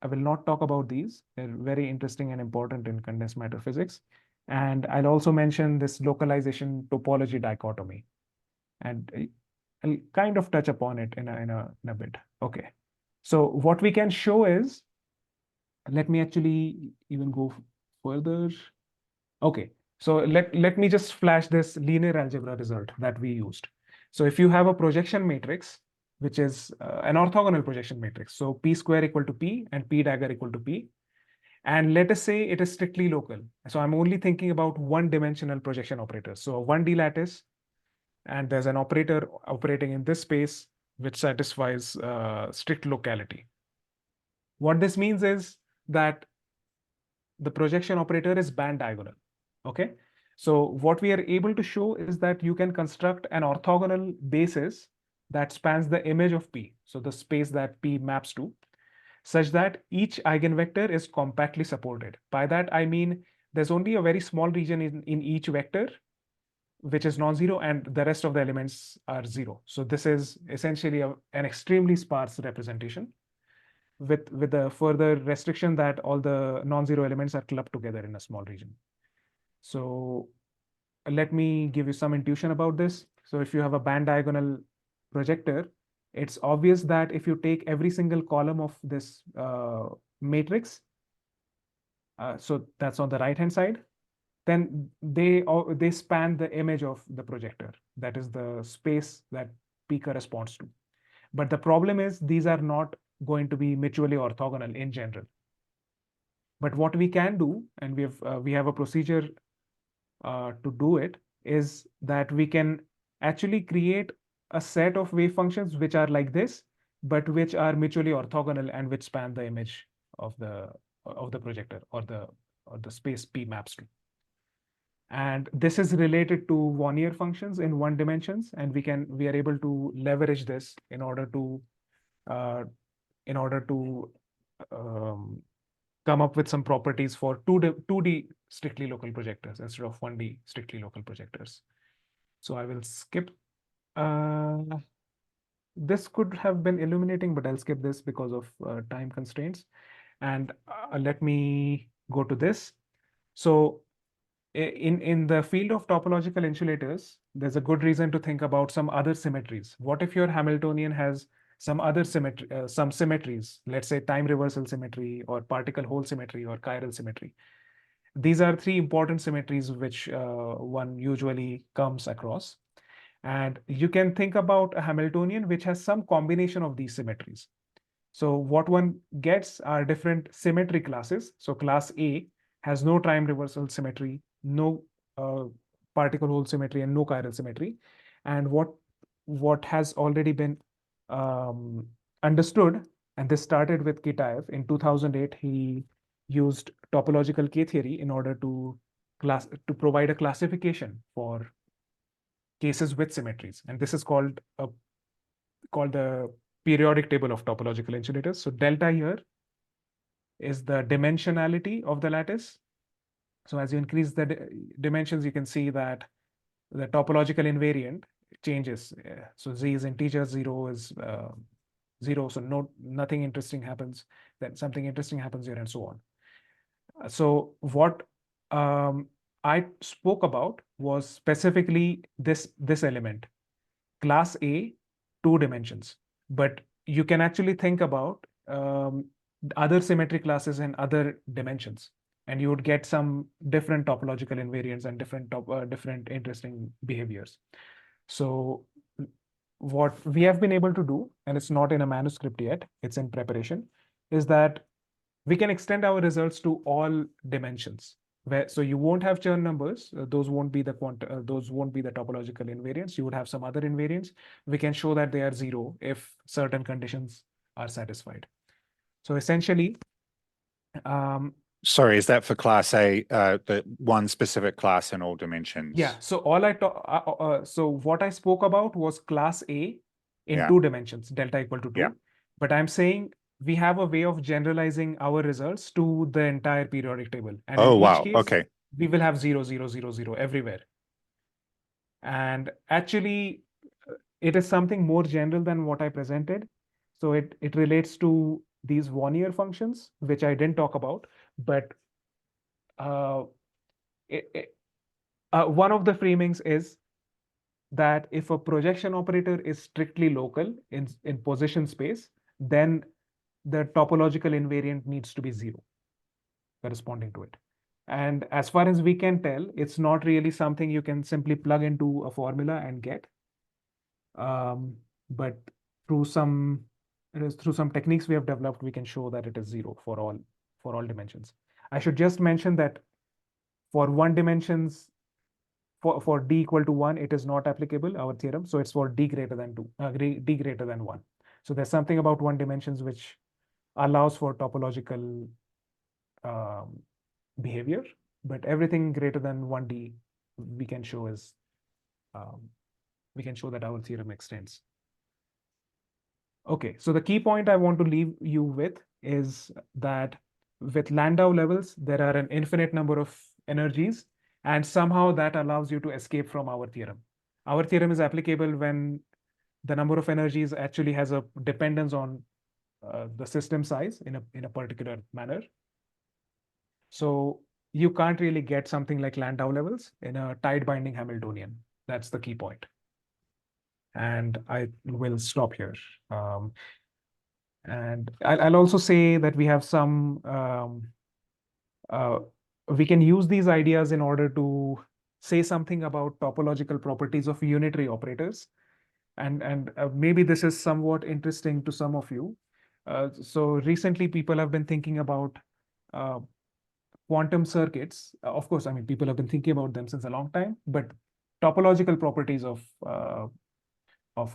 not talk about these. They're very interesting and important in condensed matter physics. And I'll also mention this localization topology dichotomy, and I'll kind of touch upon it in a bit. Okay, so what we can show is, let me actually even go further. Okay, so let me just flash this linear algebra result that we used. So if you have a projection matrix, which is an orthogonal projection matrix, so P square equal to P and P dagger equal to P, and let us say it is strictly local. So I'm only thinking about one-dimensional projection operators. So a 1D lattice, and there's an operator operating in this space which satisfies strict locality. What this means is that the projection operator is band diagonal. Okay. So what we are able to show is that you can construct an orthogonal basis that spans the image of P, so the space that P maps to, such that each eigenvector is compactly supported. By that, I mean there's only a very small region in each vector which is non-zero, and the rest of the elements are zero. So this is essentially an extremely sparse representation with the further restriction that all the non-zero elements are clubbed together in a small region. So let me give you some intuition about this. So if you have a band diagonal projector, it's obvious that if you take every single column of this matrix, so that's on the right hand side, then they span the image of the projector. That is the space that P corresponds to. But the problem is these are not going to be mutually orthogonal in general. But what we can do, and we have a procedure to do it, is that we can actually create a set of wave functions which are like this, but which are mutually orthogonal and which span the image of the projector or the space P maps to. And this is related to Wannier functions in one dimensions, and we are able to leverage this in order to come up with some properties for 2D strictly local projectors instead of 1D strictly local projectors. So I will skip. This could have been illuminating, but I'll skip this because of time constraints. And let me go to this. So in the field of topological insulators, there's a good reason to think about some other symmetries. What if your Hamiltonian has some other symmetry, some symmetries, let's say time reversal symmetry or particle hole symmetry or chiral symmetry? These are three important symmetries which one usually comes across. And you can think about a Hamiltonian which has some combination of these symmetries. So what one gets are different symmetry classes. So class A has no time reversal symmetry, no particle hole symmetry, and no chiral symmetry. And what has already been understood, and this started with Kitaev in 2008, he used topological K-theory in order to provide a classification for cases with symmetries, and this is called the periodic table of topological insulators. So delta here is the dimensionality of the lattice. So as you increase the dimensions, you can see that the topological invariant changes. So z is integer, 0 is 0. So nothing interesting happens. Then something interesting happens here, and so on. So what I spoke about was specifically this element, class A, 2 dimensions. But you can actually think about other symmetry classes and other dimensions, and you would get some different topological invariants and different interesting behaviors. So what we have been able to do, and it's not in a manuscript yet, it's in preparation, is that we can extend our results to all dimensions. So you won't have Chern numbers; those won't be the topological invariants. You would have some other invariants. We can show that they are 0 if certain conditions are satisfied. So essentially, sorry, is that for class A, the one specific class in all dimensions? Yeah. So so what I spoke about was class A in 2 dimensions, delta equal to 2. Yeah. But I'm saying we have a way of generalizing our results to the entire periodic table. And in each case, we will have 0, 0, 0, 0 everywhere. And actually, it is something more general than what I presented. So it relates to these Wannier functions, which I didn't talk about. But one of the framings is that if a projection operator is strictly local in position space, then the topological invariant needs to be 0 corresponding to it. And as far as we can tell, it's not really something you can simply plug into a formula and get. But through some techniques we have developed, we can show that it is 0 for all dimensions. I should just mention that for one dimensions, for d equal to 1, it is not applicable, our theorem. So it's for d greater than 2, d greater than 1. So there's something about one dimensions which allows for topological behavior, but everything greater than 1D we can show is we can show that our theorem extends. Okay, so the key point I want to leave you with is that with Landau levels, there are an infinite number of energies, and somehow that allows you to escape from our theorem. Our theorem is applicable when the number of energies actually has a dependence on the system size in a particular manner. So you can't really get something like Landau levels in a tight binding Hamiltonian. That's the key point. And I will stop here. And I'll also say that we have some, we can use these ideas in order to say something about topological properties of unitary operators. And maybe this is somewhat interesting to some of you. So recently people have been thinking about quantum circuits. Of course, I mean, people have been thinking about them since a long time, but topological properties of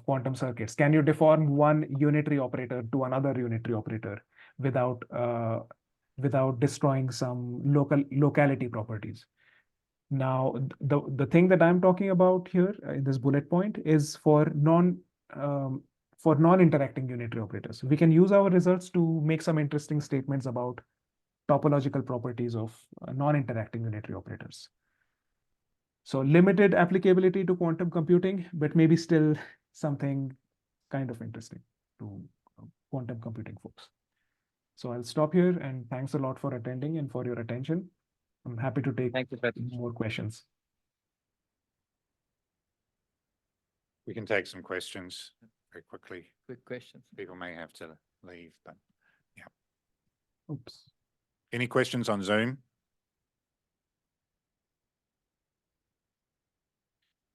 quantum circuits. Can you deform one unitary operator to another unitary operator without without destroying some locality properties? Now, the thing that I'm talking about here in this bullet point is for non-interacting unitary operators. We can use our results to make some interesting statements about topological properties of non-interacting unitary operators. So limited applicability to quantum computing, but maybe still something kind of interesting to quantum computing folks. So I'll stop here, and thanks a lot for attending and for your attention. I'm happy to take more questions. We can take some questions very quickly. Quick questions. People may have to leave, but yeah. Oops. Any questions on Zoom?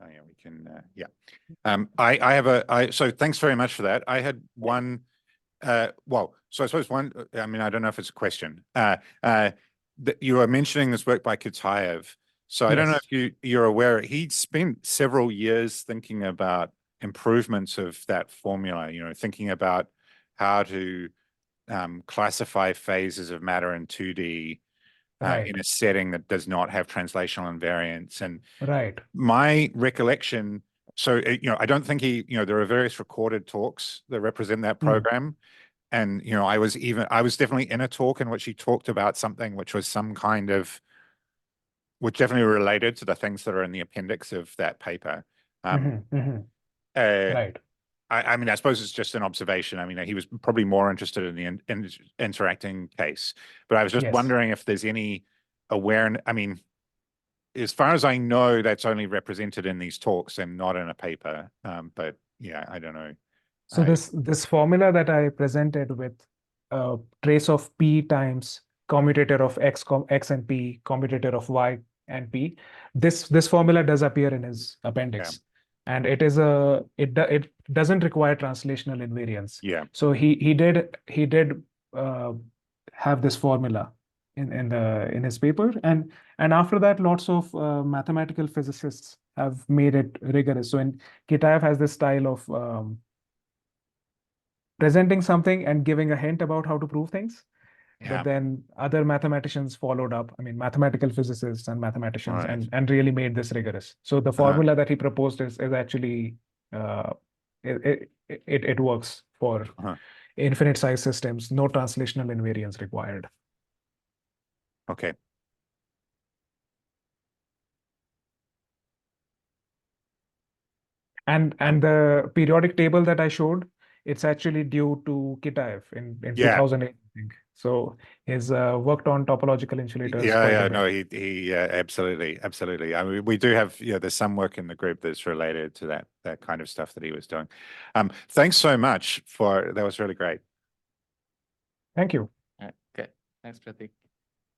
Oh, yeah, we can, yeah. I have so thanks very much for that. I had one, well, so I suppose one, I mean, I don't know if it's a question. You were mentioning this work by Kitaev. So I don't know if you're aware, he'd spent several years thinking about improvements of that formula, you know, thinking about how to classify phases of matter in 2D in a setting that does not have translational invariance. And my recollection, so, you know, I don't think he, you know, there are various recorded talks that represent that program. And, you know, I was definitely in a talk in which he talked about something which was some kind of, which definitely related to the things that are in the appendix of that paper. I mean, I suppose it's just an observation. I mean, he was probably more interested in the interacting case, but I was just wondering if there's any awareness. I mean, as far as I know, that's only represented in these talks and not in a paper. But yeah, I don't know. So this formula that I presented with a trace of P times commutator of X and P, commutator of Y and P, this formula does appear in his appendix. And it is it doesn't require translational invariance. Yeah. So he did have this formula in his paper, and after that, lots of mathematical physicists have made it rigorous. So Kitaev has this style of presenting something and giving a hint about how to prove things. But then other mathematicians followed up. I mean, mathematical physicists and mathematicians, and really made this rigorous. So the formula that he proposed is actually it works for infinite size systems, no translational invariance required. Okay. And the periodic table that I showed, it's actually due to Kitaev in 2008, I think. So he's worked on topological insulators. No, he absolutely. I mean, we do have, there's some work in the group that's related to that kind of stuff that he was doing. Thanks so much that was really great. Thank you. Okay, thanks, Pratik.